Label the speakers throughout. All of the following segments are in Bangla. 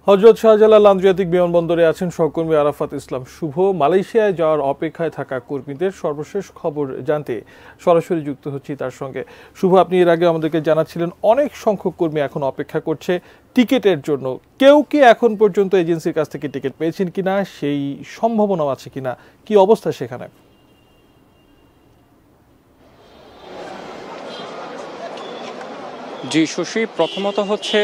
Speaker 1: হযরত শাহজালাল আন্তর্জাতিক বিমানবন্দরে আছেন সহকর্মী আরাফাত ইসলাম শুভ। মালয়েশিয়ায় যাওয়ার অপেক্ষায় থাকা কর্মীদের সর্বশেষ খবর জানতে সরাসরি যুক্ত হচ্ছি তার সঙ্গে। শুভ, আপনি এর আগে আমাদেরকে জানাচ্ছিলেন অনেক সংখ্যক কর্মী এখন অপেক্ষা করছে টিকিটের জন্য। কেউ কি এখন পর্যন্ত এজেন্সির কাছ থেকে টিকিট পেয়েছেন কিনা, সেই সম্ভাবনাও আছে কিনা, কি অবস্থা সেখানে?
Speaker 2: জি শশী, প্রথমত হচ্ছে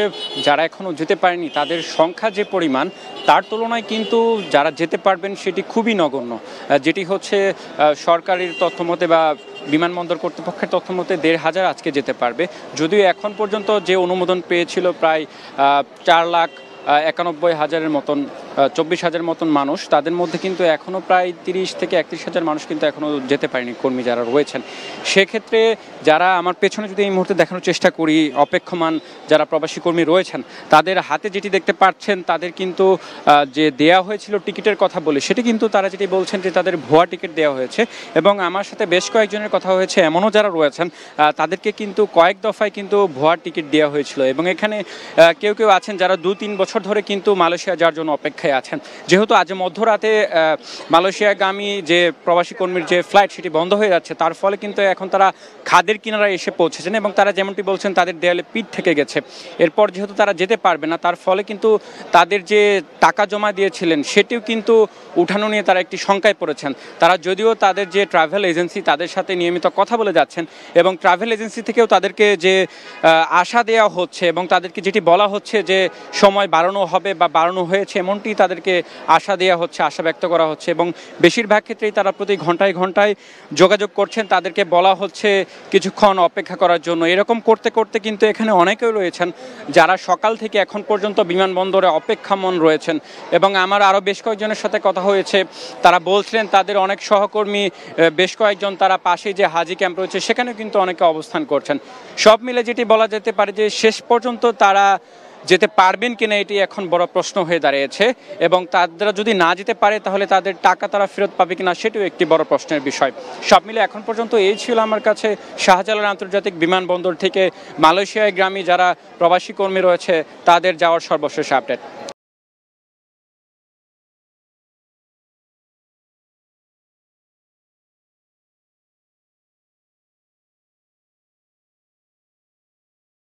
Speaker 2: যারা এখনো যেতে পারেনি তাদের সংখ্যা যে পরিমাণ তার তুলনায় কিন্তু যারা যেতে পারবেন সেটি খুবই নগণ্য। যেটি হচ্ছে সরকারের তথ্য মতে বা বিমানবন্দর কর্তৃপক্ষের তথ্য মতে ১৫০০ আজকে যেতে পারবে, যদিও এখন পর্যন্ত যে অনুমোদন পেয়েছিল প্রায় ৪,৯১,০০০ মতন ২৪,০০০ মতন মানুষ, তাদের মধ্যে কিন্তু এখনও প্রায় ৩০ থেকে ৩১,০০০ মানুষ কিন্তু এখনও যেতে পারেনি কর্মী যারা রয়েছেন। সেক্ষেত্রে যারা আমার পেছনে যদি এই মুহূর্তে দেখানোর চেষ্টা করি অপেক্ষমান যারা প্রবাসী কর্মী রয়েছেন তাদের হাতে যেটি দেখতে পাচ্ছেন তাদের কিন্তু যে দেয়া হয়েছিল টিকিটের কথা বলে সেটি কিন্তু তারা যেটি বলছেন যে তাদের ভুয়া টিকিট দেওয়া হয়েছে। এবং আমার সাথে বেশ কয়েকজনের কথা হয়েছে, এমনও যারা রয়েছেন তাদেরকে কিন্তু কয়েক দফায় কিন্তু ভুয়া টিকিট দেওয়া হয়েছিল। এবং এখানে কেউ কেউ আছেন যারা ২-৩ বছর ধরে কিন্তু মালয়েশিয়া যাওয়ার জন্য অপেক্ষায় আছেন। যেহেতু আজ মধ্যরাতে মালয়েশিয়াগামী যে প্রবাসী কর্মীর যে ফ্লাইট সেটি বন্ধ হয়ে যাচ্ছে, তার ফলে কিন্তু এখন তারা খাদের কিনারায় এসে পৌঁছেছেন এবং তারা যেমনটি বলছেন তাদের দেয়ালে পিঠ থেকে গেছে। এরপর যেহেতু তারা যেতে পারবে না তার ফলে কিন্তু তাদের যে টাকা জমা দিয়েছিলেন সেটিও কিন্তু উঠানো নিয়ে তারা একটি শঙ্কায় পড়েছেন। তারা যদিও তাদের যে ট্রাভেল এজেন্সি তাদের সাথে নিয়মিত কথা বলে যাচ্ছেন এবং ট্রাভেল এজেন্সি থেকেও তাদেরকে যে আশা দেওয়া হচ্ছে এবং তাদেরকে যেটি বলা হচ্ছে যে সময় বাড়ানো হবে বা বাড়ানো হয়েছে এমনটি তাদেরকে আশা দেওয়া হচ্ছে, আশা ব্যক্ত করা হচ্ছে। এবং বেশিরভাগ ক্ষেত্রেই তারা প্রতি ঘন্টায় ঘন্টায় যোগাযোগ করছেন, তাদেরকে বলা হচ্ছে কিছুক্ষণ অপেক্ষা করার জন্য। এরকম করতে করতে কিন্তু এখানে অনেকেই রয়েছেন যারা সকাল থেকে এখন পর্যন্ত বিমানবন্দরে অপেক্ষামন রয়েছেন। এবং আমার আরও বেশ কয়েকজনের সাথে কথা হয়েছে, তারা বলছিলেন তাদের অনেক সহকর্মী বেশ কয়েকজন তারা পাশে যে হাজি ক্যাম্প রয়েছে সেখানেও কিন্তু অনেকে অবস্থান করছেন। সব মিলে যেটি বলা যেতে পারে যে শেষ পর্যন্ত তারা যেতে পারবেন কিনা এটি এখন বড় প্রশ্ন হয়ে দাঁড়িয়েছে। এবং তারা যদি না যেতে পারে তাহলে তাদের টাকা তারা ফেরত পাবে কিনা সেটিও একটি বড় প্রশ্নের বিষয়। সব মিলে এখন পর্যন্ত এই ছিল আমার কাছে শাহজালাল আন্তর্জাতিক বিমানবন্দর থেকে মালয়েশিয়ায় গ্রামী যারা প্রবাসী কর্মী রয়েছে তাদের যাওয়ার সর্বশেষ আপডেট।